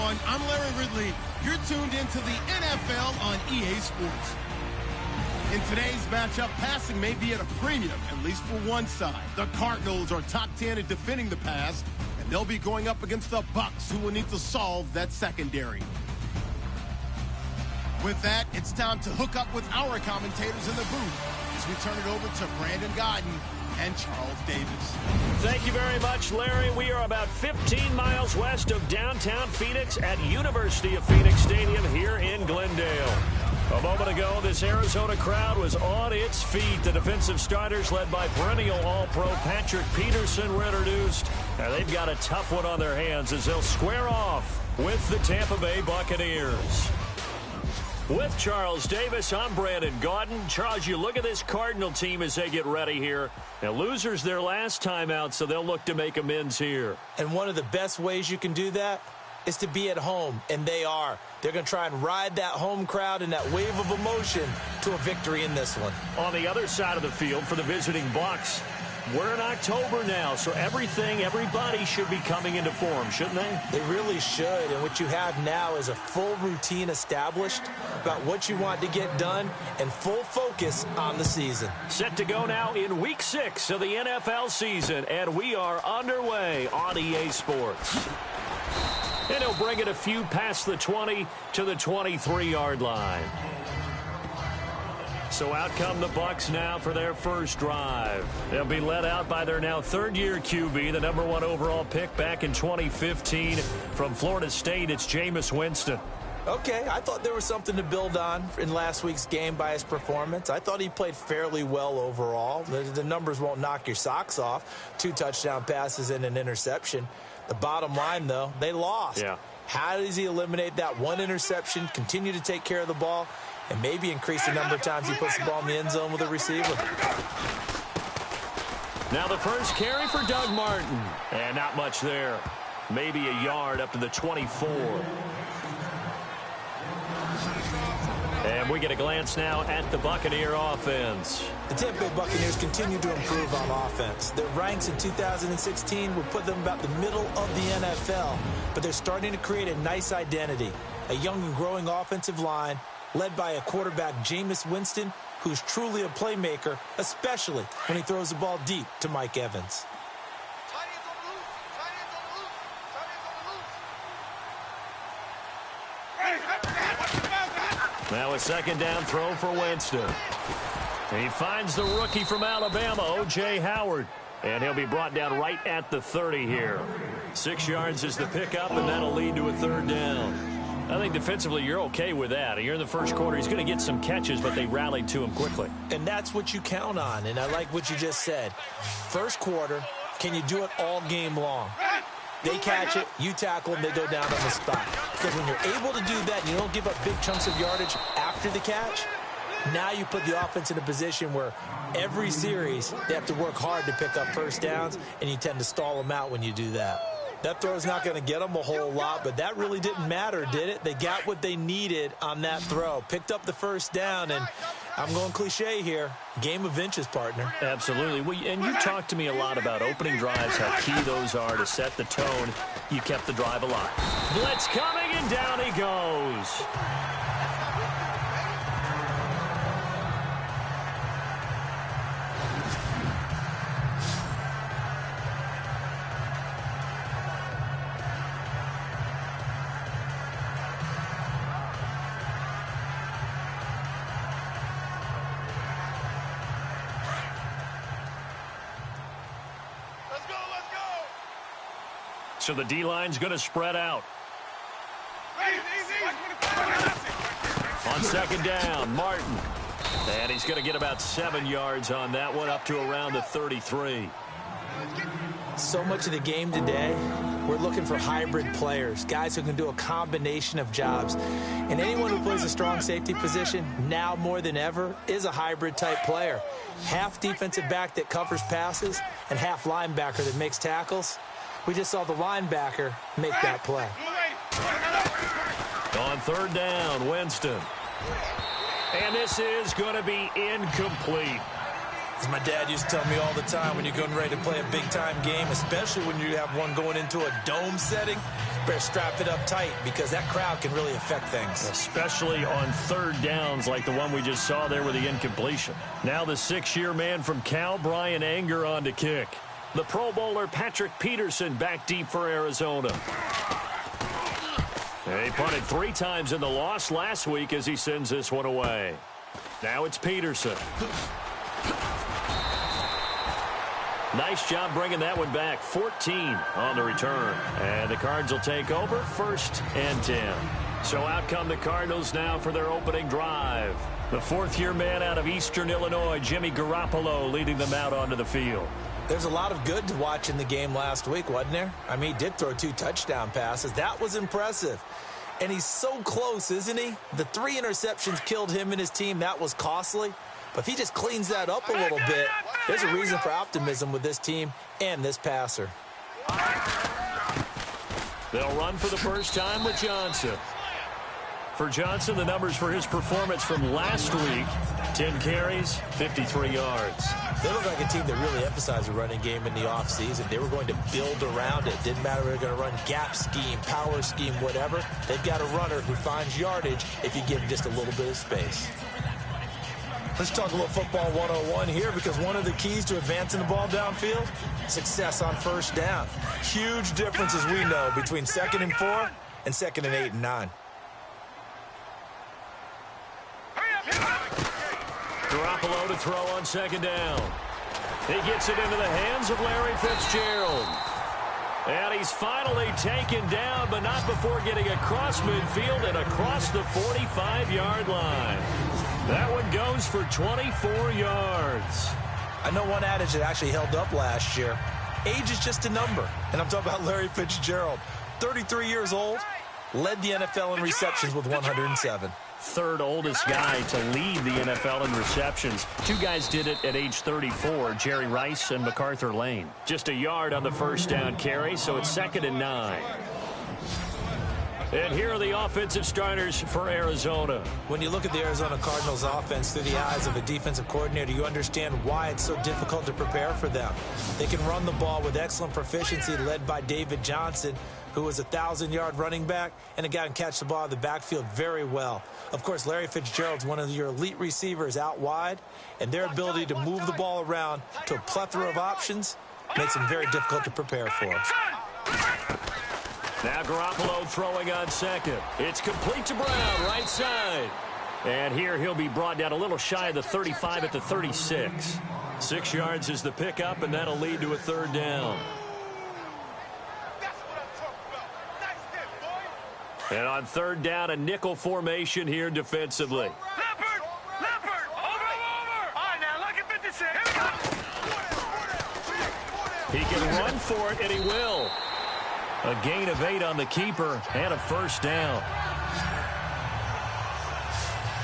everyone. I'm Larry Ridley. You're tuned into the NFL on EA Sports. In today's matchup, passing may be at a premium, at least for one side. The Cardinals are top 10 at defending the pass, and they'll be going up against the Bucs, who will need to solve that secondary. With that, it's time to hook up with our commentators in the booth as we turn it over to Brandon Godden and Charles Davis. Thank you very much, Larry. We are about 15 miles west of downtown Phoenix at University of Phoenix Stadium here in Glendale. A moment ago, this Arizona crowd was on its feet. The defensive starters, led by perennial All-Pro Patrick Peterson, were introduced. Now they've got a tough one on their hands as they'll square off with the Tampa Bay Buccaneers. With Charles Davis, I'm Brandon Godden. Charles, you look at this Cardinal team as they get ready here. Now, losers their last time out, so they'll look to make amends here. And one of the best ways you can do that is to be at home, and they are. They're going to try and ride that home crowd and that wave of emotion to a victory in this one. On the other side of the field for the visiting Bucs, we're in October now, so everybody should be coming into form, shouldn't they? They really should, and what you have now is a full routine established about what you want to get done and full focus on the season. Set to go now in Week 6 of the NFL season, and we are underway on EA Sports. And he'll bring it a few past the 20 to the 23-yard line. So out come the Bucs now for their first drive. They'll be led out by their now third-year QB, the #1 overall pick back in 2015 from Florida State. It's Jameis Winston. Okay, I thought there was something to build on in last week's game by his performance. I thought he played fairly well overall. The numbers won't knock your socks off. 2 touchdown passes and an interception. The bottom line, though, they lost. Yeah. How does he eliminate that one interception, continue to take care of the ball, and maybe increase the number of times he puts the ball in the end zone with a receiver? Now the first carry for Doug Martin. And not much there. Maybe a yard up to the 24. And we get a glance now at the Buccaneer offense. The Tampa Bay Buccaneers continue to improve on offense. Their ranks in 2016 would put them about the middle of the NFL, but they're starting to create a nice identity. A young and growing offensive line led by a quarterback, Jameis Winston, who's truly a playmaker, especially when he throws the ball deep to Mike Evans. Now a second down throw for Winston. And he finds the rookie from Alabama, O.J. Howard. And he'll be brought down right at the 30 here. 6 yards is the pickup, and that'll lead to a third down. I think defensively you're okay with that. Here in the first quarter, he's going to get some catches, but they rallied to him quickly. And that's what you count on, and I like what you just said. First quarter, can you do it all game long? They catch it, you tackle them, they go down on the spot. Because when you're able to do that and you don't give up big chunks of yardage after the catch, now you put the offense in a position where every series they have to work hard to pick up first downs, and you tend to stall them out when you do that. That throw's not going to get them a whole lot, but that really didn't matter, did it? They got what they needed on that throw. Picked up the first down, and I'm going cliche here. Game of inches, partner. Absolutely. And you talked to me a lot about opening drives, how key those are to set the tone. You kept the drive alive. Blitz coming, and down he goes. So the D-line's going to spread out. On second down, Martin. And he's going to get about 7 yards on that one, up to around the 33. So much of the game today, we're looking for hybrid players, guys who can do a combination of jobs. And anyone who plays a strong safety position, now more than ever, is a hybrid-type player. Half defensive back that covers passes and half linebacker that makes tackles. We just saw the linebacker make that play. On third down, Winston. And this is going to be incomplete. As my dad used to tell me all the time, when you're getting ready to play a big-time game, especially when you have one going into a dome setting, better strap it up tight because that crowd can really affect things. Especially on third downs like the one we just saw there with the incompletion. Now the 6-year man from Cal, Brian Anger, on to kick. The Pro Bowler Patrick Peterson back deep for Arizona. He punted 3 times in the loss last week as he sends this one away. Now it's Peterson. Nice job bringing that one back. 14 on the return. And the Cards will take over, 1st and 10. So out come the Cardinals now for their opening drive. The 4th-year man out of Eastern Illinois, Jimmy Garoppolo, leading them out onto the field. There's a lot of good to watch in the game last week, wasn't there? I mean, he did throw 2 touchdown passes. That was impressive. And he's so close, isn't he? The 3 interceptions killed him and his team. That was costly. But if he just cleans that up a little bit, there's a reason for optimism with this team and this passer. They'll run for the first time with Johnson. For Johnson, the numbers for his performance from last week: 10 carries, 53 yards. They look like a team that really emphasized the running game in the offseason. They were going to build around it. Didn't matter if they were going to run gap scheme, power scheme, whatever. They've got a runner who finds yardage if you give him just a little bit of space. Let's talk a little football 101 here, because one of the keys to advancing the ball downfield, success on first down. Huge difference, as we know, between 2nd and 4 and 2nd and 8 and 9. Garoppolo to throw on 2nd down. He gets it into the hands of Larry Fitzgerald. And he's finally taken down, but not before getting across midfield and across the 45-yard line. That one goes for 24 yards. I know one adage that actually held up last year. Age is just a number. And I'm talking about Larry Fitzgerald. 33 years old, led the NFL in receptions with 107. 3rd oldest guy to lead the NFL in receptions. 2 guys did it at age 34, Jerry Rice and MacArthur Lane. Just a yard on the first down carry, so it's 2nd and 9. And here are the offensive starters for Arizona. When you look at the Arizona Cardinals offense through the eyes of a defensive coordinator, you understand why it's so difficult to prepare for them. They can run the ball with excellent proficiency, led by David Johnson, who was a 1,000-yard running back, and a guy who can catch the ball in the backfield very well. Of course, Larry Fitzgerald's one of your elite receivers out wide, and their ability to move the ball around to a plethora of options makes them very difficult to prepare for. Now Garoppolo throwing on 2nd. It's complete to Brown, right side. And here he'll be brought down a little shy of the 35 at the 36. 6 yards is the pickup, and that'll lead to a 3rd down. And on 3rd down, a nickel formation here defensively. Leopard, over. All right, now look at 56. He can run for it, and he will. A gain of 8 on the keeper and a 1st down.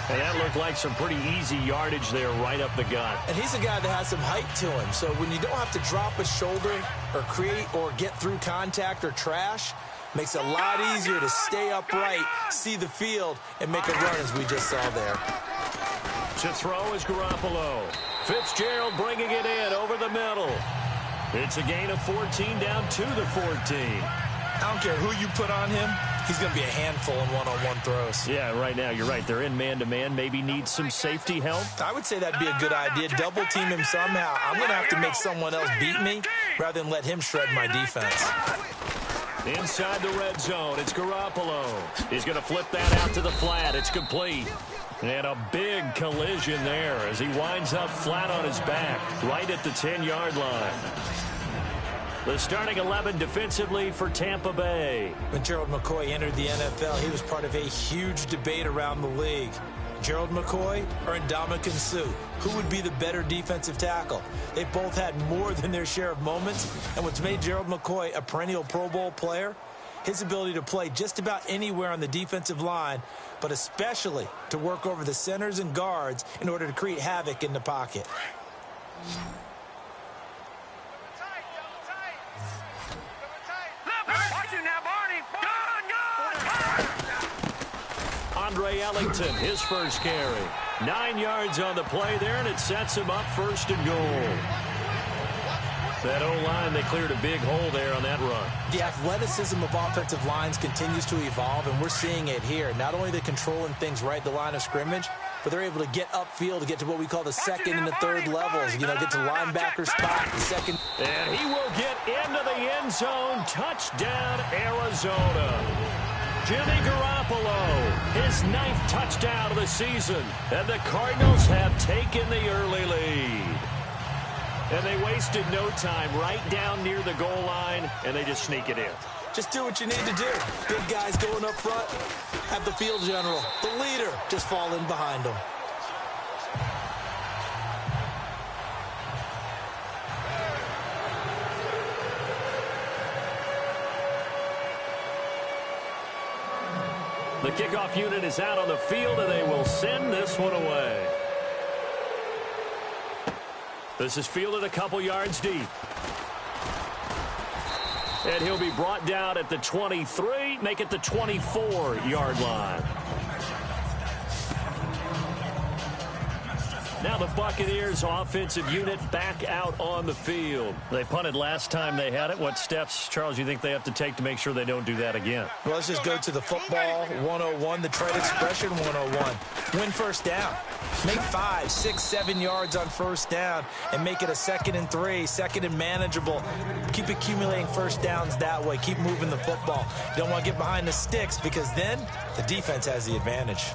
And that looked like some pretty easy yardage there right up the gut. And he's a guy that has some height to him, so when you don't have to drop a shoulder or create or get through contact or trash, makes it a lot easier to stay upright, see the field, and make a run, as we just saw there. To throw is Garoppolo. Fitzgerald bringing it in over the middle. It's a gain of 14 down to the 14. I don't care who you put on him, he's going to be a handful in one-on-one throws. Yeah, right now, you're right. They're in man-to-man. Maybe need some safety help. I would say that'd be a good idea. Double team him somehow. I'm going to have to make someone else beat me rather than let him shred my defense. Inside the red zone, it's Garoppolo. He's going to flip that out to the flat. It's complete. And a big collision there as he winds up flat on his back, right at the 10-yard line. The starting 11 defensively for Tampa Bay. When Gerald McCoy entered the NFL, he was part of a huge debate around the league. Gerald McCoy or Ndamukong Suh? Who would be the better defensive tackle? They both had more than their share of moments, and what's made Gerald McCoy a perennial Pro Bowl player? His ability to play just about anywhere on the defensive line, but especially to work over the centers and guards in order to create havoc in the pocket. Andre Ellington, his first carry. 9 yards on the play there, and it sets him up first and goal. That O-line, they cleared a big hole there on that run. The athleticism of offensive lines continues to evolve, and we're seeing it here. Not only are they controlling things right at the line of scrimmage, but they're able to get upfield to get to what we call the second and the third levels. You know, get to linebacker spot, the second. And he will get into the end zone. Touchdown, Arizona. Jimmy Garoppolo, his 9th touchdown of the season. And the Cardinals have taken the early lead. And they wasted no time right down near the goal line, and they just sneak it in. Just do what you need to do. Big guys going up front. Have the field general, the leader, just fall in behind them. The kickoff unit is out on the field, and they will send this one away. This is fielded a couple yards deep. And he'll be brought down at the 23, make it the 24-yard line. Now the Buccaneers offensive unit back out on the field. They punted last time they had it. What steps, Charles, you think they have to take to make sure they don't do that again? Well, let's just go to the football 101, the trade expression 101. Win first down. Make 5, 6, 7 yards on first down and make it a 2nd and 3, 2nd and manageable. Keep accumulating first downs that way. Keep moving the football. You don't want to get behind the sticks because then the defense has the advantage.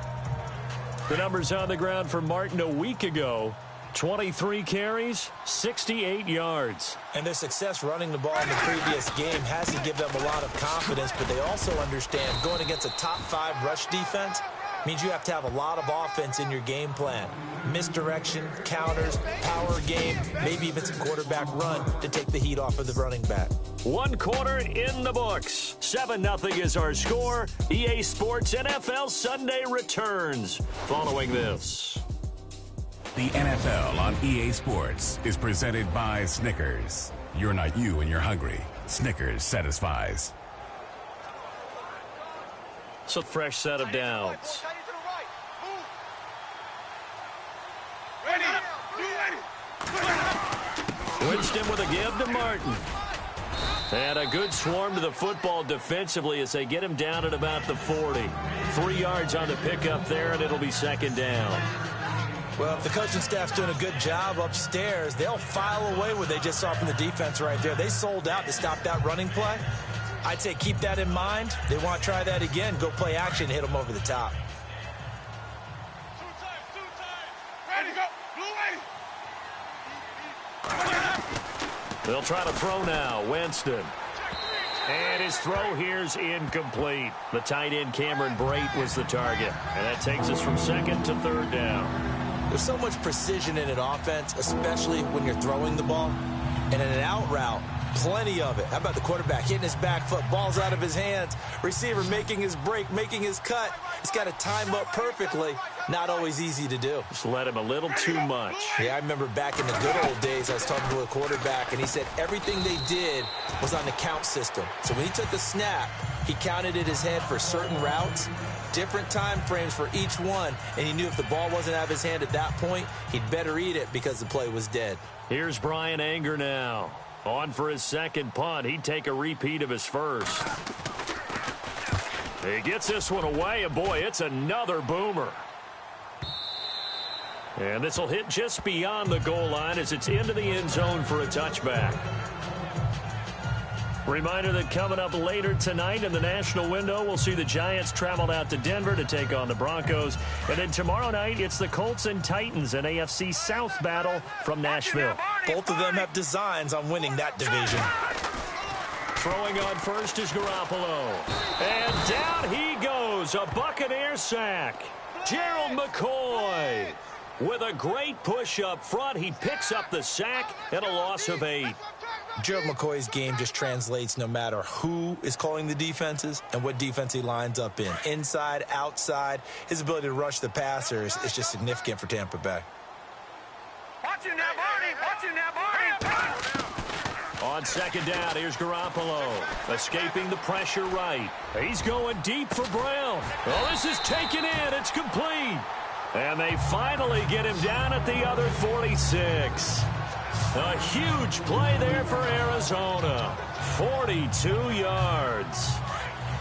The numbers on the ground for Martin a week ago. 23 carries, 68 yards. And their success running the ball in the previous game has to give them a lot of confidence, but they also understand going against a top 5 rush defense means you have to have a lot of offense in your game plan. Misdirection, counters, power game, maybe even some quarterback run to take the heat off of the running back. 1 quarter in the books. 7-0 is our score. EA Sports NFL Sunday returns following this. The NFL on EA Sports is presented by Snickers. You're not you and you're hungry. Snickers satisfies. It's a fresh set of downs. Winston with a give to Martin. And a good swarm to the football defensively as they get him down at about the 40. 3 yards on the pickup there, and it'll be 2nd down. Well, if the coaching staff's doing a good job upstairs, they'll file away what they just saw from the defense right there. They sold out to stop that running play. I'd say keep that in mind. They want to try that again. Go play action and hit them over the top. Ready, go. Blue lady. They'll try to throw now. Winston. And his throw here's incomplete. The tight end Cameron Brate was the target. And that takes us from 2nd to 3rd down. There's so much precision in an offense, especially when you're throwing the ball. And in an out route, plenty of it. How about the quarterback hitting his back foot, ball's out of his hands, receiver making his break, making his cut. He's got to time up perfectly. Not always easy to do. Just let him a little too much. Yeah, I remember back in the good old days, I was talking to a quarterback, and he said everything they did was on the count system. So when he took the snap, he counted in his head for certain routes, different time frames for each one, and he knew if the ball wasn't out of his hand at that point, he'd better eat it because the play was dead. Here's Brian Anger now. On for his 2nd punt. He'd take a repeat of his first. He gets this one away, and boy, it's another boomer. And this will hit just beyond the goal line as it's into the end zone for a touchback. Reminder that coming up later tonight in the national window, we'll see the Giants travel out to Denver to take on the Broncos. And then tomorrow night, it's the Colts and Titans, an AFC South battle from Nashville. Both of them have designs on winning that division. Throwing on first is Garoppolo. And down he goes, a Buccaneer sack. Gerald McCoy with a great push up front. He picks up the sack and a loss of 8. Gerald McCoy's game just translates no matter who is calling the defenses and what defense he lines up in. Inside, outside, his ability to rush the passer is just significant for Tampa Bay. Watching that body. Watching that body. On 2nd down, here's Garoppolo. Escaping the pressure right. He's going deep for Brown. Oh, this is taken in. It's complete. And they finally get him down at the other 46. A huge play there for Arizona. 42 yards.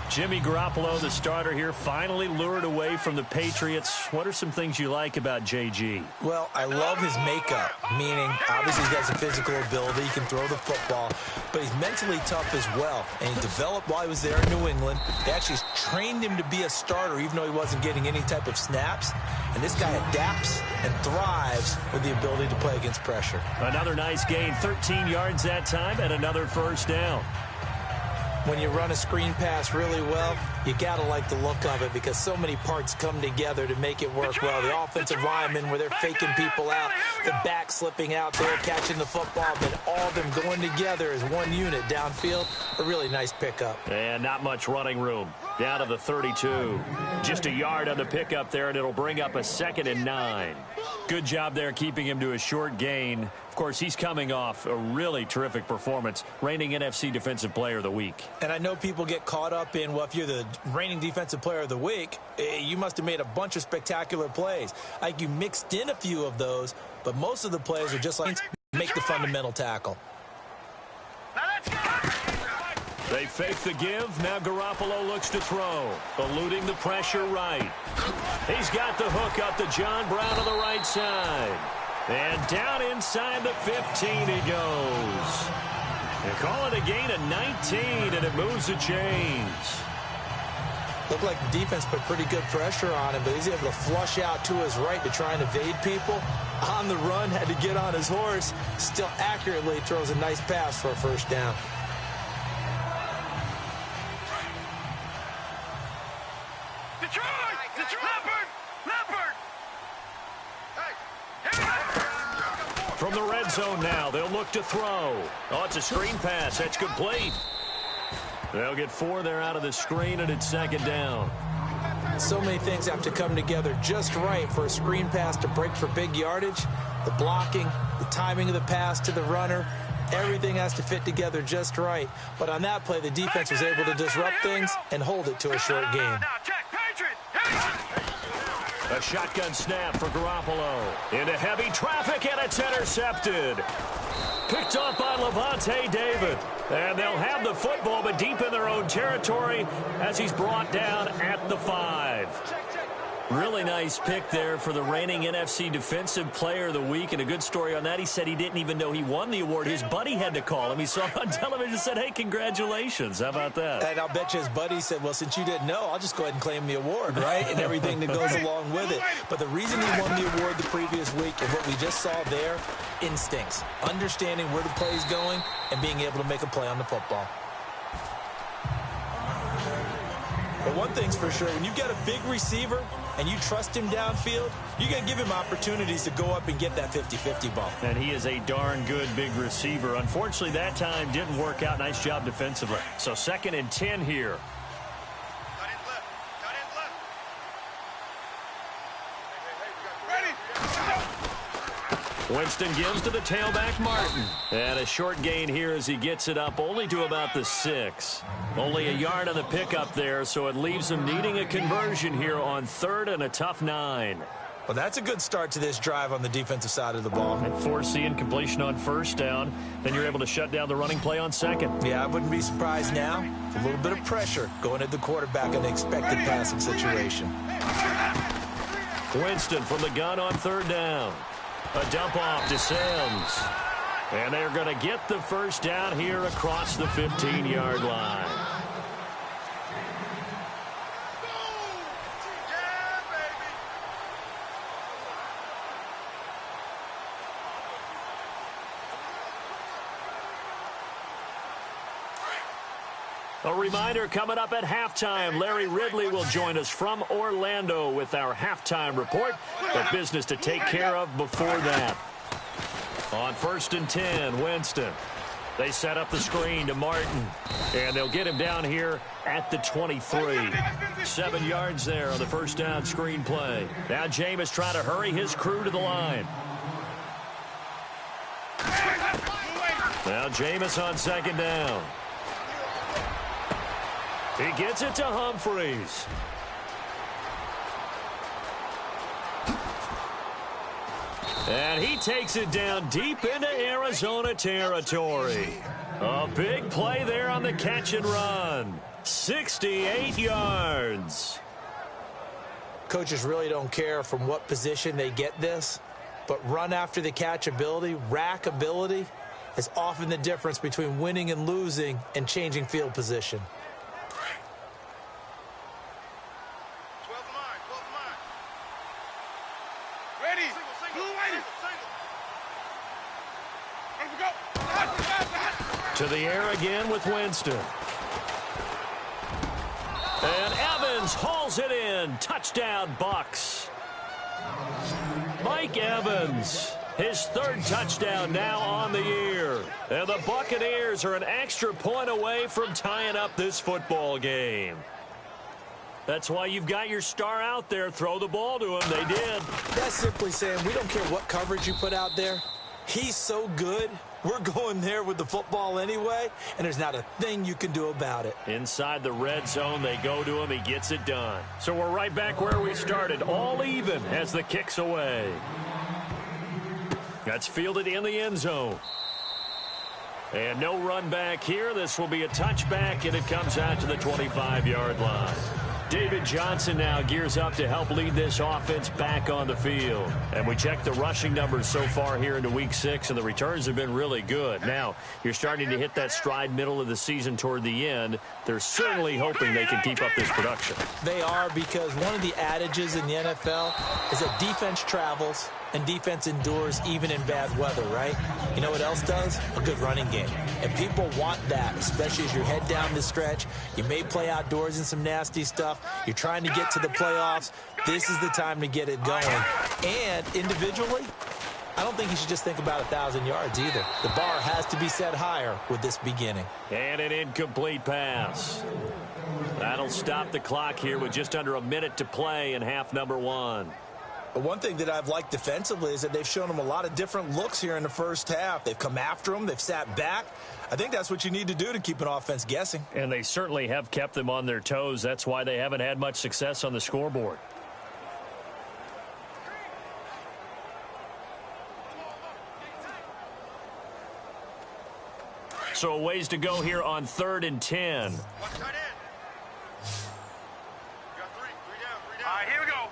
Jimmy Garoppolo, the starter here, finally lured away from the Patriots. What are some things you like about JG? Well, I love his makeup, meaning obviously he's got some physical ability. He can throw the football, but he's mentally tough as well. And he developed while he was there in New England. They actually trained him to be a starter even though he wasn't getting any type of snaps. And this guy adapts and thrives with the ability to play against pressure. Another nice gain, 13 yards that time, and another first down. When you run a screen pass really well, you got to like the look of it because so many parts come together to make it work well. The offensive linemen where they're faking people out, the back slipping out there, catching the football, but all of them going together as one unit downfield. A really nice pickup. And not much running room. Down to the 32. Just a yard on the pickup there, and it'll bring up a 2nd and 9. Good job there keeping him to a short gain. Of course, he's coming off a really terrific performance, reigning NFC Defensive Player of the Week. And I know people get caught up in, well, if you're the reigning Defensive Player of the Week, you must have made a bunch of spectacular plays. Like you mixed in a few of those, but most of the plays are just like make the fundamental tackle. They fake the give. Now Garoppolo looks to throw. Eluding the pressure right. He's got the hook up to John Brown on the right side. And down inside the 15 he goes. They call it a gain of 19, and it moves the chains. Looked like the defense put pretty good pressure on him, but he's able to flush out to his right to try and evade people. On the run, had to get on his horse. Still accurately throws a nice pass for a first down. From the red zone now, they'll look to throw. Oh, it's a screen pass. That's complete. They'll get 4 there out of the screen, and it's 2nd down. So many things have to come together just right for a screen pass to break for big yardage. The blocking, the timing of the pass to the runner, everything has to fit together just right. But on that play, the defense was able to disrupt things and hold it to a short game. A shotgun snap for Garoppolo. Into heavy traffic, and it's intercepted. Picked off by Levante David. And they'll have the football, but deep in their own territory as he's brought down at the 5. Really nice pick there for the reigning NFC Defensive Player of the Week. And a good story on that. He said he didn't even know he won the award. His buddy had to call him. He saw it on television and said, hey, congratulations. How about that? And I'll bet you his buddy said, well, since you didn't know, I'll just go ahead and claim the award, right? And everything that goes along with it. But the reason he won the award the previous week and what we just saw there, instincts. Understanding where the play is going and being able to make a play on the football. But one thing's for sure, when you've got a big receiver and you trust him downfield, you're going to give him opportunities to go up and get that 50-50 ball. And he is a darn good big receiver. Unfortunately, that time didn't work out. Nice job defensively. So 2nd and 10 here. Winston gives to the tailback, Martin. And a short gain here as he gets it up only to about the 6. Only a yard on the pickup there, so it leaves him needing a conversion here on 3rd and a tough 9. Well, that's a good start to this drive on the defensive side of the ball. And forcing completion on 1st down. Then you're able to shut down the running play on 2nd. Yeah, I wouldn't be surprised now. A little bit of pressure going at the quarterback in an expected passing situation. Winston from the gun on 3rd down. A dump off to Sims. And they're going to get the first down here across the 15-yard line. A reminder coming up at halftime, Larry Ridley will join us from Orlando with our halftime report. But business to take care of before that. On 1st and 10, Winston. They set up the screen to Martin. And they'll get him down here at the 23. 7 yards there on the first down screen play. Now Jameis trying to hurry his crew to the line. Now Jameis on 2nd down. He gets it to Humphreys. And he takes it down deep into Arizona territory. A big play there on the catch and run. 68 yards. Coaches really don't care from what position they get this, but run after the catch ability, rack ability, is often the difference between winning and losing and changing field position. 12 line. Ready. Blue lady. Ready to go. To the air again with Winston. And Evans hauls it in. Touchdown, Bucks. Mike Evans, his third touchdown now on the year. And the Buccaneers are an extra point away from tying up this football game. That's why you've got your star out there. Throw the ball to him. They did. That's simply saying we don't care what coverage you put out there. He's so good. We're going there with the football anyway, and there's not a thing you can do about it. Inside the red zone, they go to him. He gets it done. So we're right back where we started, all even as the kick's away. That's fielded in the end zone. And no run back here. This will be a touchback, and it comes out to the 25-yard line. David Johnson now gears up to help lead this offense back on the field. And we check the rushing numbers so far here into Week 6, and the returns have been really good. Now, you're starting to hit that stride middle of the season toward the end. They're certainly hoping they can keep up this production. They are, because one of the adages in the NFL is that defense travels and defense endures even in bad weather, right? You know what else does? A good running game. And people want that, especially as you head down the stretch. You may play outdoors in some nasty stuff. You're trying to get to the playoffs. This is the time to get it going. And individually, I don't think you should just think about 1,000 yards either. The bar has to be set higher with this beginning. And an incomplete pass. That'll stop the clock here with just under a minute to play in half number 1. But one thing that I've liked defensively is that they've shown them a lot of different looks here in the first half. They've come after them. They've sat back. I think that's what you need to do to keep an offense guessing. And they certainly have kept them on their toes. That's why they haven't had much success on the scoreboard. So a ways to go here on 3rd and 10. Here we go.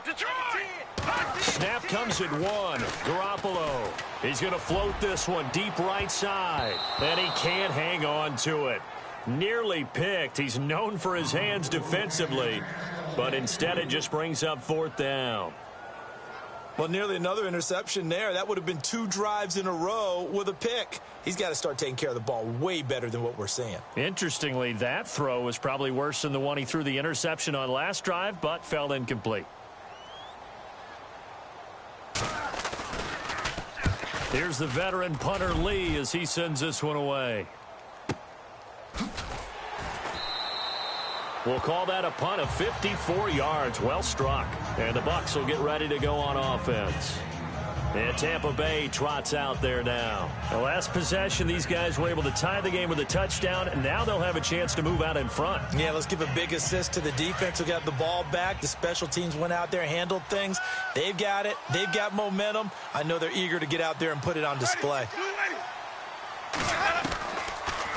Detroit! Snap comes at 1. Garoppolo. He's going to float this one deep right side. And he can't hang on to it. Nearly picked. He's known for his hands defensively. But instead it just brings up 4th down. Well, nearly another interception there. That would have been 2 drives in a row with a pick. He's got to start taking care of the ball way better than what we're seeing. Interestingly, that throw was probably worse than the one he threw the interception on last drive, but fell incomplete. Here's the veteran punter Lee as he sends this one away. We'll call that a punt of 54 yards. Well struck. And the Bucs will get ready to go on offense. And Tampa Bay trots out there now. The last possession, these guys were able to tie the game with a touchdown, and now they'll have a chance to move out in front. Yeah, let's give a big assist to the defense who got the ball back. The special teams went out there, handled things. They've got it. They've got momentum. I know they're eager to get out there and put it on display.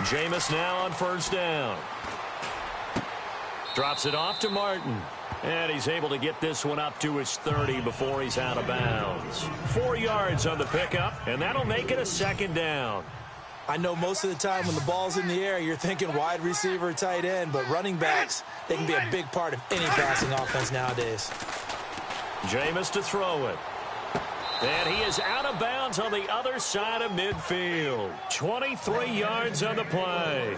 Jameis now on 1st down. Drops it off to Martin. And he's able to get this one up to his 30 before he's out of bounds. 4 yards on the pickup, and that'll make it a 2nd down. I know most of the time when the ball's in the air, you're thinking wide receiver, tight end, but running backs, they can be a big part of any passing offense nowadays. Jameis to throw it. And he is out of bounds on the other side of midfield. 23 yards on the play.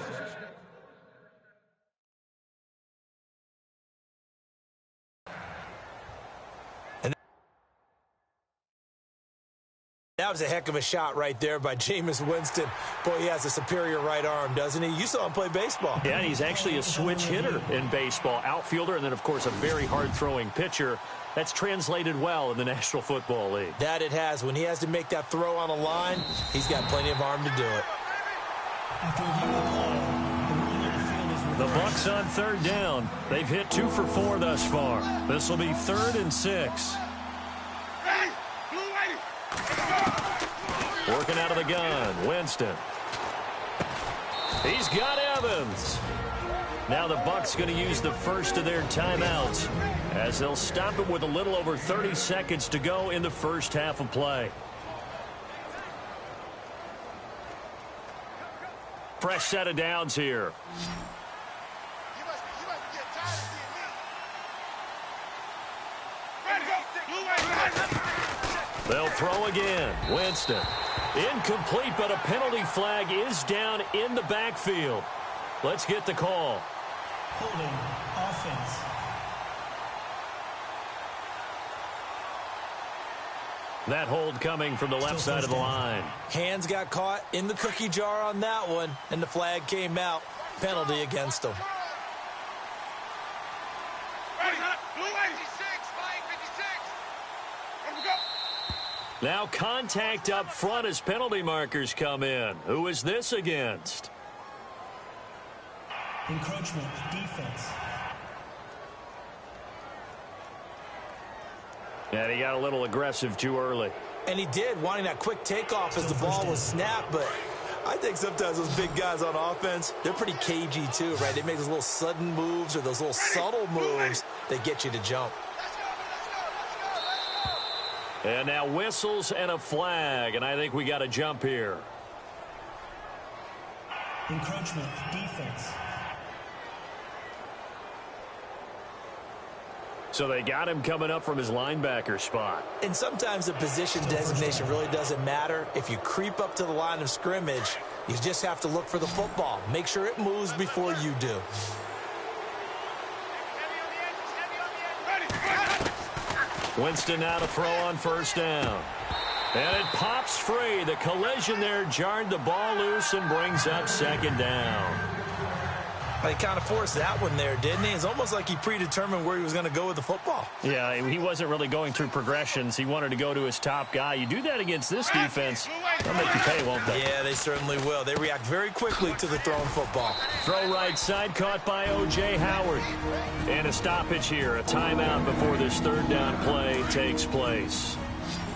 That was a heck of a shot right there by Jameis Winston. Boy, he has a superior right arm, doesn't he? You saw him play baseball. Yeah, he's actually a switch hitter in baseball. Outfielder, and then, of course, a very hard-throwing pitcher. That's translated well in the National Football League. That it has. When he has to make that throw on a line, he's got plenty of arm to do it. The Bucs on 3rd down. They've hit 2 for 4 thus far. This will be 3rd and 6. out of the gun. Winston. He's got Evans. Now the Bucs going to use the first of their timeouts as they'll stop it with a little over 30 seconds to go in the first half of play. Fresh set of downs here. They'll throw again. Winston. Incomplete, but a penalty flag is down in the backfield. Let's get the call. Holding offense. That hold coming from the left side of the line. Hands got caught in the cookie jar on that one, and the flag came out. Penalty against him. Now contact up front as penalty markers come in. Who is this against? Encroachment defense. And he got a little aggressive too early. And he did, wanting that quick takeoff as the ball was snapped. But I think sometimes those big guys on offense, they're pretty cagey too, right? They make those little sudden moves or those little subtle moves that get you to jump. And now whistles and a flag, and I think we got a jump here. Encroachment defense. So they got him coming up from his linebacker spot. And sometimes the position designation really doesn't matter. If you creep up to the line of scrimmage, you just have to look for the football. Make sure it moves before you do. Winston now to throw on first down. And it pops free. The collision there jarred the ball loose and brings up second down. He kind of forced that one there, didn't he? It's almost like he predetermined where he was going to go with the football. Yeah, he wasn't really going through progressions. He wanted to go to his top guy. You do that against this defense, they'll make you pay, won't they? Yeah, they certainly will. They react very quickly to the thrown football. Throw right side, caught by O.J. Howard. And a stoppage here, a timeout before this third down play takes place.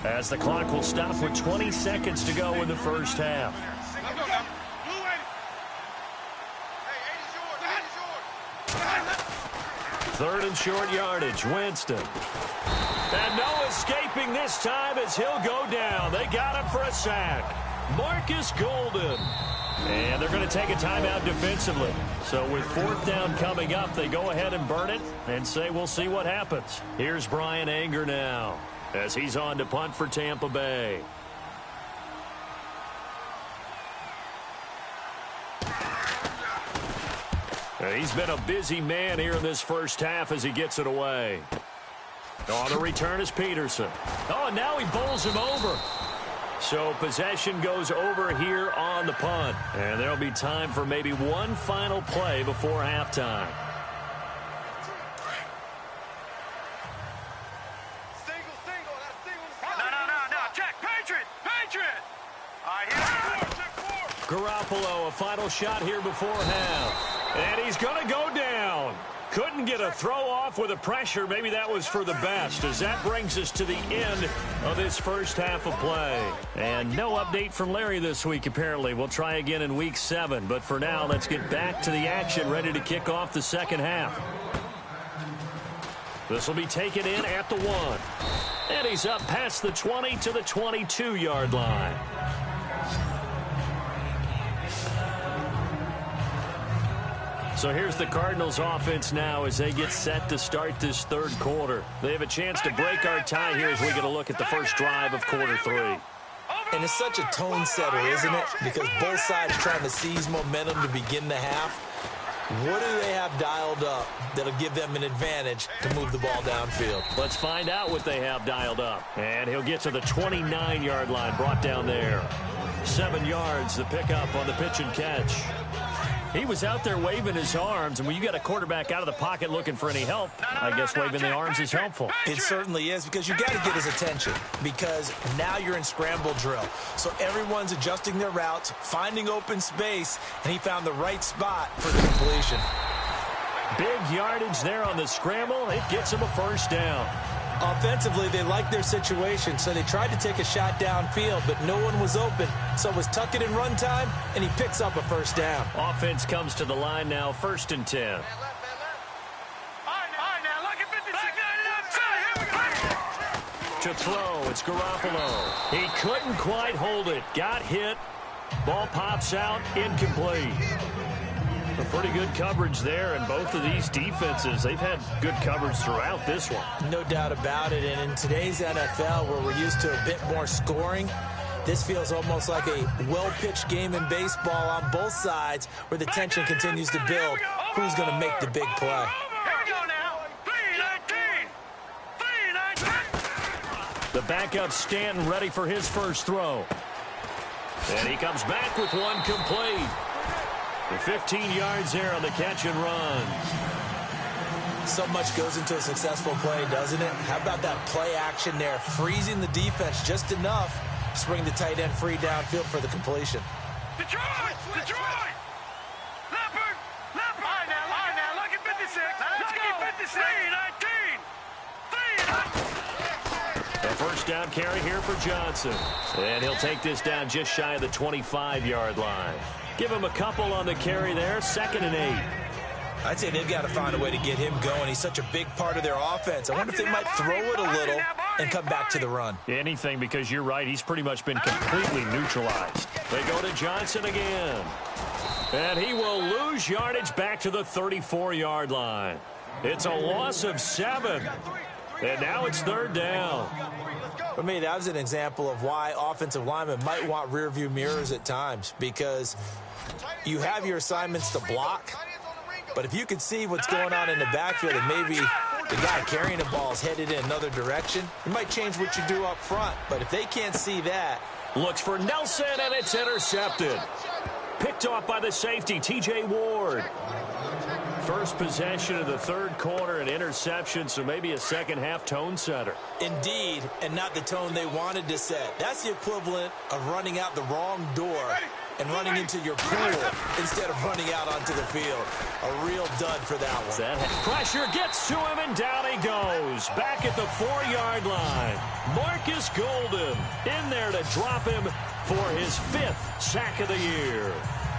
As the clock will stop with 20 seconds to go in the first half. Third and short yardage, Winston. And no escaping this time as he'll go down. They got him for a sack. Marcus Golden. And they're going to take a timeout defensively. So with fourth down coming up, they go ahead and burn it and say we'll see what happens. Here's Brian Anger now as he's on to punt for Tampa Bay. He's been a busy man here in this first half as he gets it away. On the return is Peterson. Oh, and now he bowls him over. So possession goes over here on the punt. And there'll be time for maybe one final play before halftime. No. Check. Patriot. All right, here. Garoppolo, a final shot here before half. And he's going to go down. Couldn't get a throw off with the pressure. Maybe that was for the best, as that brings us to the end of this first half of play. And no update from Larry this week, apparently. We'll try again in Week 7. But for now, let's get back to the action, ready to kick off the second half. This will be taken in at the 1. And he's up past the 20 to the 22-yard line. So here's the Cardinals offense now as they get set to start this third quarter. They have a chance to break our tie here as we get a look at the first drive of quarter 3. And it's such a tone setter, isn't it? Because both sides trying to seize momentum to begin the half. What do they have dialed up that'll give them an advantage to move the ball downfield? Let's find out what they have dialed up. And he'll get to the 29-yard line, brought down there. 7 yards, the pickup on the pitch and catch. He was out there waving his arms, and when you got a quarterback out of the pocket looking for any help, I guess waving the arms is helpful. It certainly is, because you got to get his attention, because now you're in scramble drill. So everyone's adjusting their routes, finding open space, and he found the right spot for the completion. Big yardage there on the scramble. It gets him a first down. Offensively, they liked their situation, so they tried to take a shot downfield, but no one was open. So it was tuck it in run time, and he picks up a first down. Offense comes to the line now, 1st and 10. To throw, it's Garoppolo. He couldn't quite hold it. Got hit. Ball pops out, incomplete. A pretty good coverage there, and both of these defenses, they've had good coverage throughout this one. No doubt about it, and in today's NFL, where we're used to a bit more scoring, this feels almost like a well-pitched game in baseball on both sides, where the tension continues to build. Who's going to make the big play? The backup Stanton ready for his first throw. And he comes back with one complete. The 15 yards there on the catch and run. So much goes into a successful play, doesn't it? How about that play action there, freezing the defense just enough to bring the tight end free downfield for the completion. Detroit! Leopard! All right now, lucky 56. Lucky 56. 3-19. A first down carry here for Johnson. And he'll take this down just shy of the 25-yard line. Give him a couple on the carry there, 2nd and 8. I'd say they've got to find a way to get him going. He's such a big part of their offense. I wonder if they might throw it a little and come back to the run. Anything, because you're right, he's pretty much been completely neutralized. They go to Johnson again. And he will lose yardage back to the 34-yard line. It's a loss of 7. And now it's 3rd down. For me, that was an example of why offensive linemen might want rearview mirrors at times, because you have your assignments to block, but if you can see what's going on in the backfield and maybe the guy carrying the ball is headed in another direction, it might change what you do up front. But if they can't see that. Looks for Nelson, and it's intercepted. Picked off by the safety, T.J. Ward. First possession of the 3rd quarter, an interception, so maybe a second-half tone setter. Indeed, and not the tone they wanted to set. That's the equivalent of running out the wrong door and running into your pool instead of running out onto the field. A real dud for that one. That pressure gets to him, and down he goes. Back at the 4-yard line. Marcus Golden in there to drop him for his 5th sack of the year.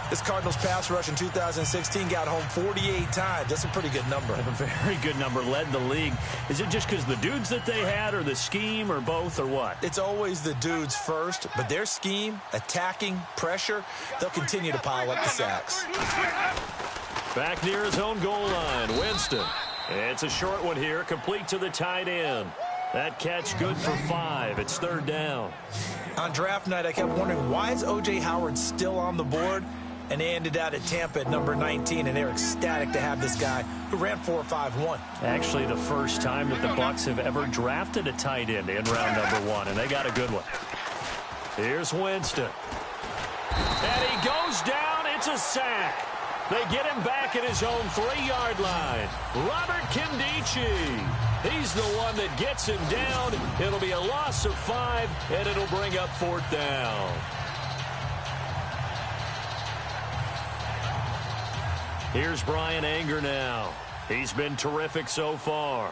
This Cardinals pass rush in 2016 got home 48 times. That's a pretty good number. A very good number, led the league. Is it just because the dudes that they had, or the scheme, or both, or what? It's always the dudes first, but their scheme, attacking, pressure, they'll continue to pile up the sacks. Back near his own goal line, Winston. It's a short one here, complete to the tight end. That catch good for 5. It's 3rd down. On draft night, I kept wondering, why is O.J. Howard still on the board? And they ended out at Tampa at number 19, and they're ecstatic to have this guy who ran 4.51. Actually, the first time that the Bucs have ever drafted a tight end in round number 1, and they got a good one. Here's Winston. And he goes down. It's a sack. They get him back at his own 3-yard line. Robert Kimdichie. He's the one that gets him down. It'll be a loss of 5, and it'll bring up 4th down. Here's Brian Anger now. He's been terrific so far.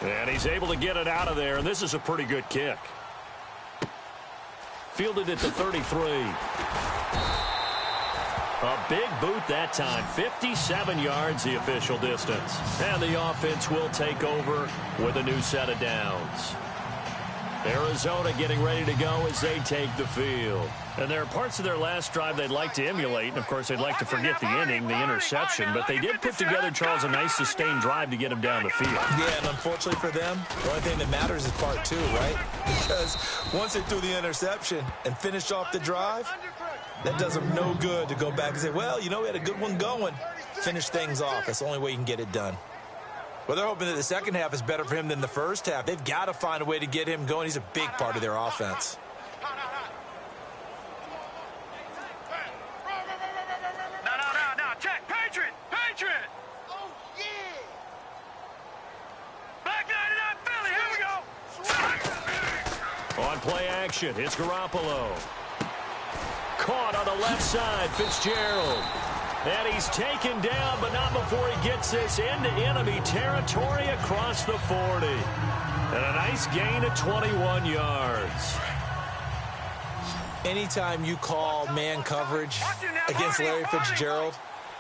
And he's able to get it out of there, and this is a pretty good kick. Fielded at the 33. A big boot that time. 57 yards the official distance. And the offense will take over with a new set of downs. Arizona getting ready to go as they take the field. And there are parts of their last drive they'd like to emulate. And, of course, they'd like to forget the inning, the interception. But they did put together, Charles, a nice sustained drive to get him down the field. Yeah, and unfortunately for them, the only thing that matters is part 2, right? Because once they threw the interception and finished off the drive, that does them no good to go back and say, well, you know, we had a good one going. Finish things off. That's the only way you can get it done. Well, they're hoping that the second half is better for him than the first half. They've got to find a way to get him going. He's a big part of their offense. No, check. Patriot! Oh, yeah! Black 99 Philly, here we go! On play action, it's Garoppolo. Caught on the left side, Fitzgerald. And he's taken down, but not before he gets this into enemy territory across the 40. And a nice gain of 21 yards. Anytime you call man coverage against Larry Fitzgerald,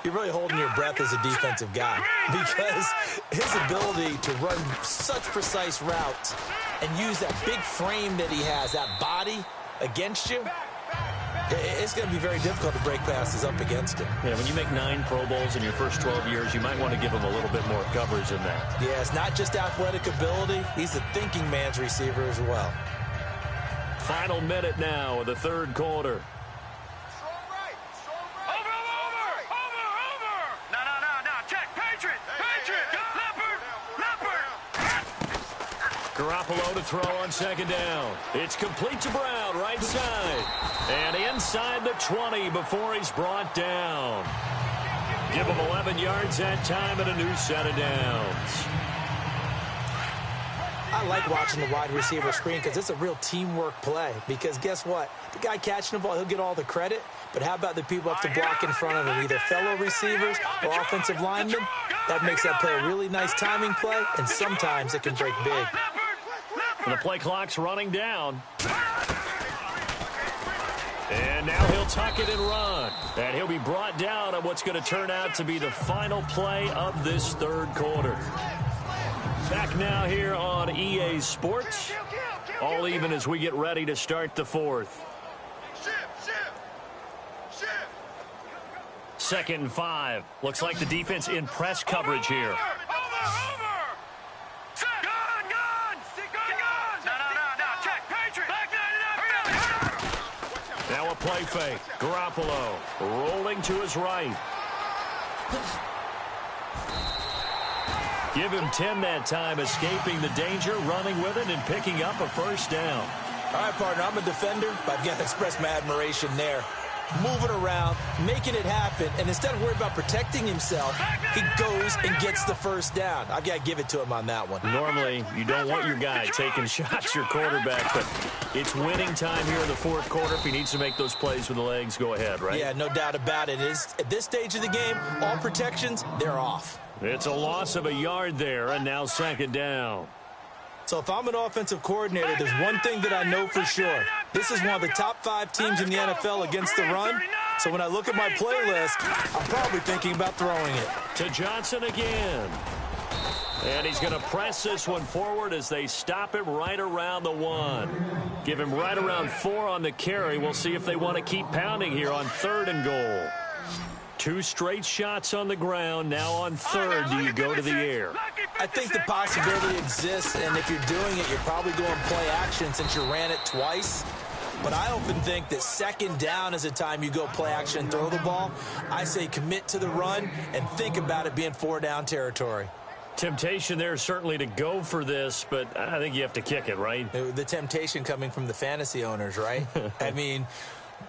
you're really holding your breath as a defensive guy, because his ability to run such precise routes and use that big frame that he has, that body against you, it's going to be very difficult to break passes up against him. Yeah, when you make 9 Pro Bowls in your first 12 years, you might want to give him a little bit more coverage than that. Yeah, it's not just athletic ability. He's a thinking man's receiver as well. Final minute now of the third quarter. Garoppolo to throw on second down. It's complete to Brown, right side. And inside the 20 before he's brought down. Give him 11 yards that time and a new set of downs. I like watching the wide receiver screen because it's a real teamwork play. Because guess what? The guy catching the ball, he'll get all the credit. But how about the people up to block in front of him, either fellow receivers or offensive linemen? That makes that play a really nice timing play, and sometimes it can break big. The play clock's running down. And now he'll tuck it and run. And he'll be brought down on what's going to turn out to be the final play of this third quarter. Back now here on EA Sports. All even as we get ready to start the fourth. 2nd and 5. Looks like the defense in press coverage here. Now a play fake. Garoppolo rolling to his right. Give him 10 that time, escaping the danger, running with it, and picking up a first down. All right, partner, I'm a defender, but I've got to express my admiration there. Moving around, making it happen, and instead of worrying about protecting himself, he goes and gets the first down. I've got to give it to him on that one. Normally, you don't want your guy taking shots, your quarterback, but it's winning time here in the fourth quarter. If he needs to make those plays with the legs, go ahead, right? Yeah, no doubt about it. At this stage of the game, all protections, they're off. It's a loss of a yard there, and now 2nd down. So if I'm an offensive coordinator, there's one thing that I know for sure. This is one of the top 5 teams in the NFL against the run. So when I look at my playlist, I'm probably thinking about throwing it. To Johnson again. And he's going to press this one forward as they stop him right around the 1. Give him right around 4 on the carry. We'll see if they want to keep pounding here on 3rd and goal. 2 straight shots on the ground. Now on 3rd, do you go to the air? I think the possibility exists, and if you're doing it, you're probably going play action since you ran it twice. But I often think that 2nd down is the time you go play action and throw the ball. I say commit to the run and think about it being 4-down territory. Temptation there certainly to go for this, but I think you have to kick it, right? The temptation coming from the fantasy owners, right? I mean,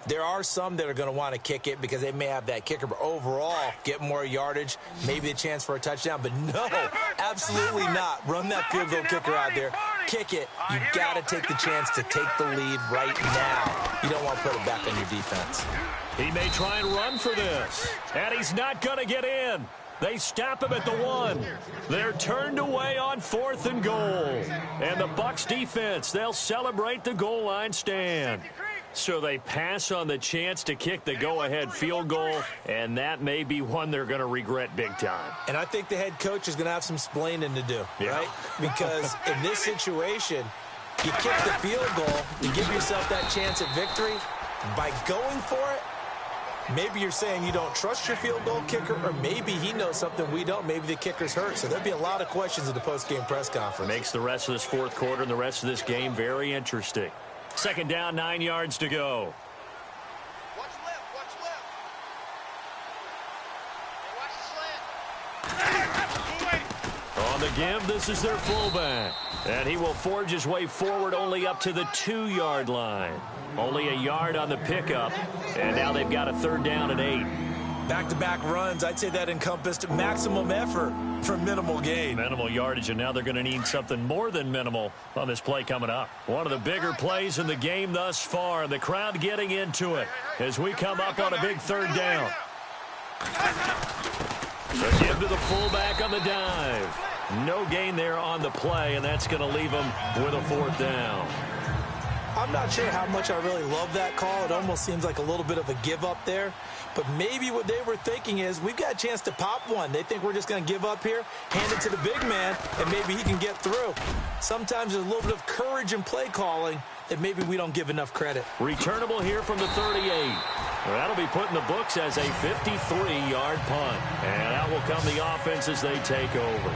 there are some that are going to want to kick it because they may have that kicker, but overall, get more yardage, maybe a chance for a touchdown. But no, absolutely not. Run that field goal kicker out there. Kick it. You got to take the chance to take the lead right now. You don't want to put it back on your defense. He may try and run for this, and he's not going to get in. They stop him at the 1. They're turned away on 4th and goal. And the Bucs defense, they'll celebrate the goal line stand. So they pass on the chance to kick the go-ahead field goal, and that may be one they're going to regret big time. And I think the head coach is going to have some splaining to do, right? Because in this situation, you kick the field goal, you give yourself that chance at victory. By going for it, maybe you're saying you don't trust your field goal kicker, or maybe he knows something we don't. Maybe the kicker's hurt. So there'll be a lot of questions at the post-game press conference. Makes the rest of this fourth quarter and the rest of this game very interesting. 2nd down, 9 yards to go. Watch left, watch left. Hey, watch the slant. On the give, this is their fullback. And he will forge his way forward only up to the 2-yard line. Only a yard on the pickup. And now they've got a 3rd down and 8. Back-to-back runs, I'd say that encompassed maximum effort for minimal gain. Minimal yardage, and now they're going to need something more than minimal on this play coming up. One of the bigger plays in the game thus far. The crowd getting into it as we come up on a big 3rd down. The give to the fullback on the dive. No gain there on the play, and that's going to leave him with a 4th down. I'm not sure how much I really love that call. It almost seems like a little bit of a give up there. But maybe what they were thinking is, we've got a chance to pop one. They think we're just going to give up here, hand it to the big man, and maybe he can get through. Sometimes there's a little bit of courage in play calling that maybe we don't give enough credit. Returnable here from the 38. Well, that'll be put in the books as a 53-yard punt. And out will come the offense as they take over.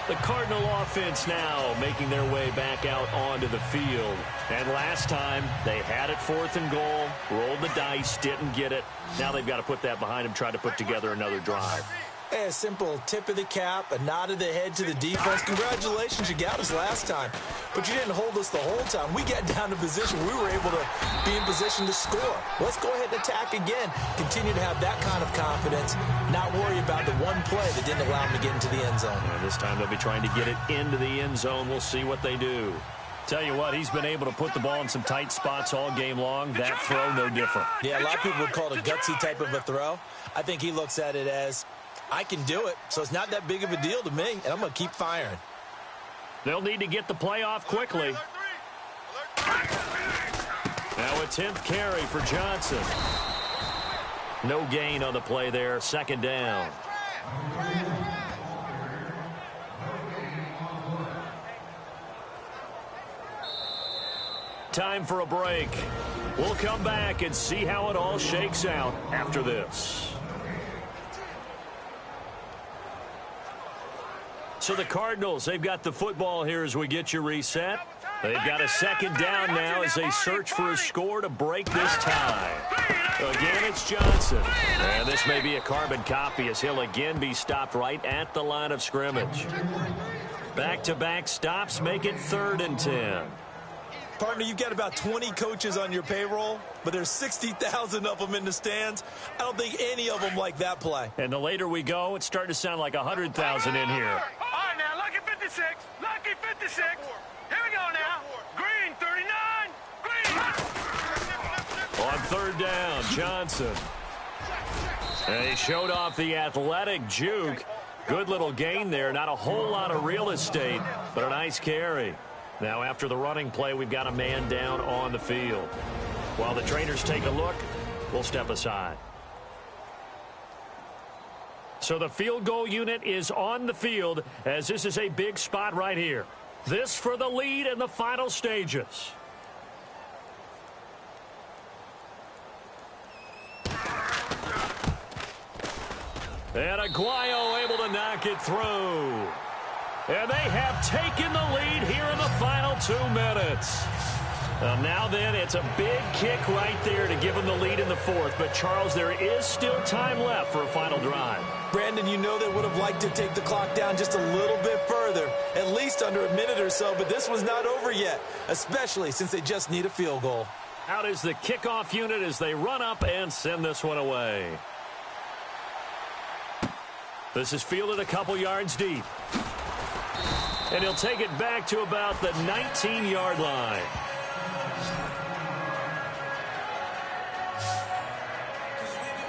The Cardinal offense now making their way back out onto the field. And last time, they had it 4th and goal, rolled the dice, didn't get it. Now they've got to put that behind them, try to put together another drive. A simple tip of the cap, a nod of the head to the defense. Congratulations, you got us last time. But you didn't hold us the whole time. We got down to position. We were able to be in position to score. Let's go ahead and attack again. Continue to have that kind of confidence. Not worry about the one play that didn't allow them to get into the end zone. And this time they'll be trying to get it into the end zone. We'll see what they do. Tell you what, he's been able to put the ball in some tight spots all game long. That throw, no different. Yeah, a lot of people would call it a gutsy type of a throw. I think he looks at it as, I can do it, so it's not that big of a deal to me, and I'm going to keep firing. They'll need to get the play off quickly. Now a 10th carry for Johnson. No gain on the play there, 2nd down. Time for a break. We'll come back and see how it all shakes out after this. So the Cardinals, they've got the football here as we get you reset. They've got a 2nd down now as they search for a score to break this tie. Again, it's Johnson. And this may be a carbon copy as he'll again be stopped right at the line of scrimmage. Back-to-back stops make it 3rd and 10. Partner, you've got about 20 coaches on your payroll, but there's 60,000 of them in the stands. I don't think any of them like that play. And the later we go, it's starting to sound like 100,000 in here. All right, now, lucky 56. Lucky 56. Here we go now. Green, 39. Green. On 3rd down, Johnson. And he showed off the athletic juke. Good little gain there. Not a whole lot of real estate, but a nice carry. Now, after the running play, we've got a man down on the field. While the trainers take a look, we'll step aside. So the field goal unit is on the field as this is a big spot right here. This for the lead in the final stages. And Aguayo able to knock it through. And they have taken the lead here in the final 2 minutes. Now then, it's a big kick right there to give them the lead in the 4th. But, Charles, there is still time left for a final drive. Brandon, you know they would have liked to take the clock down just a little bit further, at least under a minute or so. But this one's not over yet, especially since they just need a field goal. Out is the kickoff unit as they run up and send this one away. This is fielded a couple yards deep. And he'll take it back to about the 19-yard line.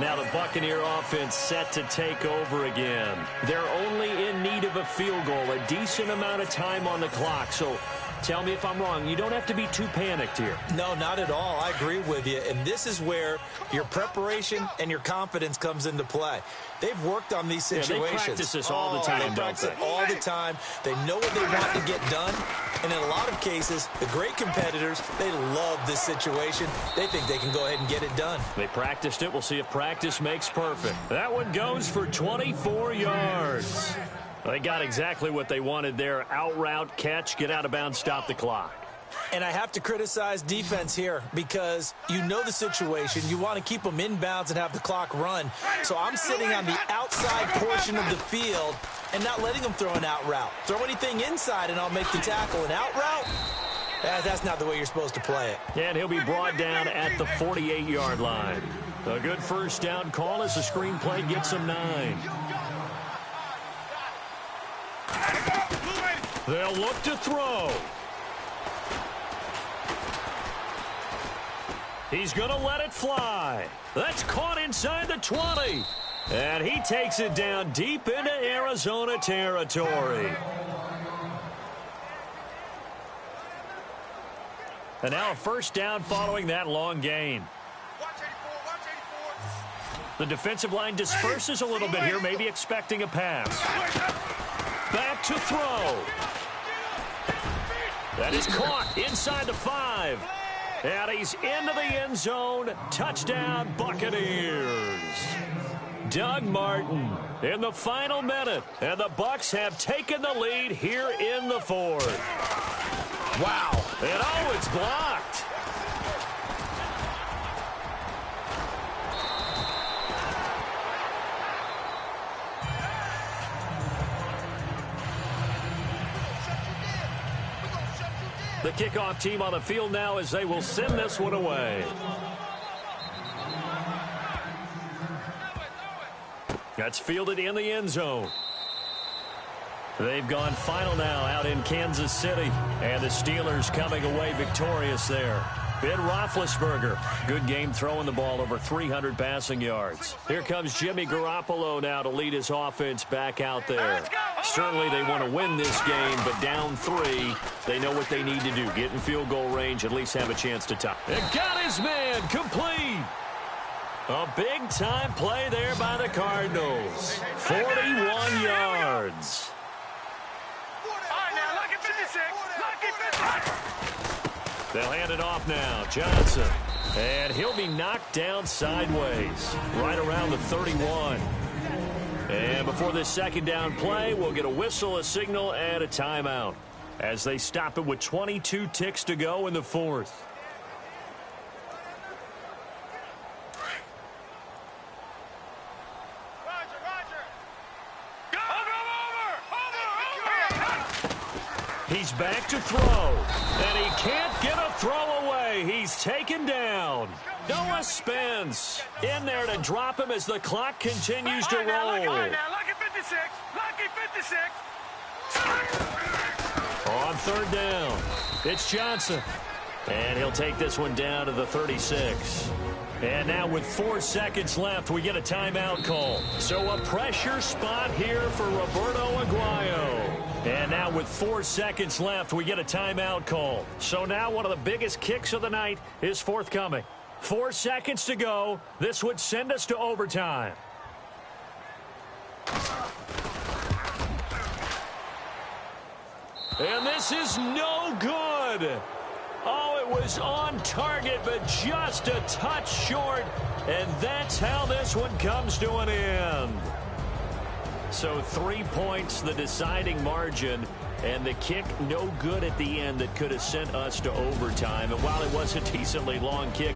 Now the Buccaneer offense set to take over again. They're only in need of a field goal, a decent amount of time on the clock. So tell me if I'm wrong. You don't have to be too panicked here. No, not at all. I agree with you. And this is where your preparation and your confidence comes into play. They've worked on these situations. Yeah, they practice this all the time, They practice it all the time. They know what they want to get done. And in a lot of cases, the great competitors, they love this situation. They think they can go ahead and get it done. They practiced it. We'll see if practice makes perfect. That one goes for 24 yards. They got exactly what they wanted there. Out route, catch, get out of bounds, stop the clock. And I have to criticize defense here because you know the situation. You want to keep them inbounds and have the clock run. So I'm sitting on the outside portion of the field and not letting them throw an out route. Throw anything inside and I'll make the tackle. An out route? That's not the way you're supposed to play it. And he'll be brought down at the 48-yard line. A good first down call as the screenplay gets him 9. They'll look to throw. He's going to let it fly. That's caught inside the 20. And he takes it down deep into Arizona territory. And now a first down following that long gain. The defensive line disperses a little bit here, maybe expecting a pass. Back to throw. That is caught inside the 5. And he's into the end zone. Touchdown, Buccaneers. Doug Martin in the final minute. And the Bucs have taken the lead here in the 4th. Wow. And oh, it's blocked. The kickoff team on the field now as they will send this one away. That's fielded in the end zone. They've gone final now out in Kansas City. And the Steelers coming away victorious there. Ben Roethlisberger, good game throwing the ball, over 300 passing yards. Here comes Jimmy Garoppolo now to lead his offense back out there. Certainly they want to win this game, but down 3, they know what they need to do. Get in field goal range, at least have a chance to tie. And got his man complete. A big-time play there by the Cardinals. 41 yards. They'll hand it off now. Johnson. And he'll be knocked down sideways. Right around the 31. And before this second down play, we'll get a whistle, a signal, and a timeout. As they stop it with 22 ticks to go in the 4th. He's back to throw, and he can't get a throw away. He's taken down. Noah Spence in there to drop him as the clock continues to roll. Lucky 56. Lucky 56. On third down, it's Johnson, and he'll take this one down to the 36. And now with 4 seconds left, we get a timeout call. So a pressure spot here for Roberto Aguayo. And now with 4 seconds left, we get a timeout call. So now one of the biggest kicks of the night is forthcoming. 4 seconds to go. This would send us to overtime. And this is no good. Oh, it was on target, but just a touch short. And that's how this one comes to an end. So 3 points, the deciding margin, and the kick no good at the end that could have sent us to overtime. And while it was a decently long kick,